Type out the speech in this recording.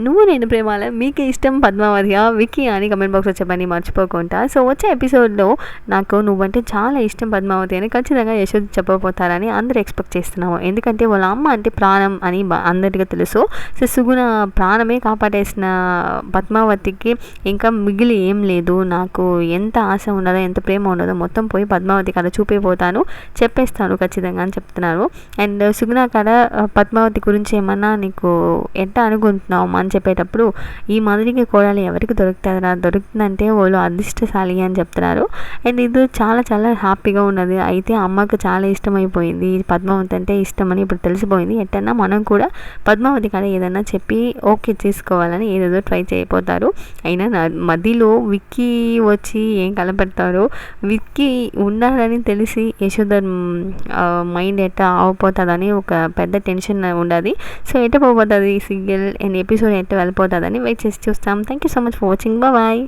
నువ్వు నేను ప్రేమాల మీకు ఇష్టం పద్మావతియా విక్కీ అని కమెంట్ బాక్స్లో చెప్పని మర్చిపోకుండా. సో వచ్చే ఎపిసోడ్లో నాకు నువ్వంటే చాలా ఇష్టం పద్మావతి అని ఖచ్చితంగా యశోద చెప్పబోతారని అందరూ ఎక్స్పెక్ట్ చేస్తున్నాము. ఎందుకంటే వాళ్ళ అమ్మ అంటే ప్రాణం అని అందరికీ తెలుసు. సో సుగుణ ప్రాణమే కాపాడేసిన పద్మావతికి ఇంకా మిగిలి ఏం లేదు. నాకు ఎంత ఆశ ఉండదో ఎంత ప్రేమ ఉండదో మొత్తం పోయి పద్మావతికి అలా చూపిపోతాను, చెప్పేస్తాను ఖచ్చితంగా అని చెప్తున్నారు. అండ్ సుగుణ కాడ పద్మావతి గురించి ఏమన్నా నీకు ఎట్లా అనుకుంటున్నావు అని చెప్పేటప్పుడు ఈ మాదిరికి కోడలు ఎవరికి దొరుకుతుందా, దొరుకుతుందంటే వాళ్ళు అదృష్టశాలి అని చెప్తున్నారు. అండ్ ఇది చాలా చాలా హ్యాపీగా ఉన్నది. అయితే అమ్మకు చాలా ఇష్టమైపోయింది పద్మావతి అంటే ఇష్టమని ఇప్పుడు తెలిసిపోయింది. ఎట్టన్నా మనం కూడా పద్మావతి కాడ ఏదన్నా చెప్పి ఓకే చేసుకోవాలని ఏదేదో ట్రై చేయబోతారు. అయినా మధ్యలో విక్కీ వచ్చి ఏం కలపెడతారో, విక్కీ ఉండాలని తెలిసి యశోద మైండ్ ఎట్లా ఆగిపోతుందని ఒక పెద్ద టెన్షన్ ఉండదు. సో ఎట్ట పోతుంది ఈ సీరియల్ అండ్ ఎపిసోడ్ ఎట్లా వెళ్ళిపోతుందని వెయిట్ చేసి చూస్తాం. Thank you so much for watching. Bye.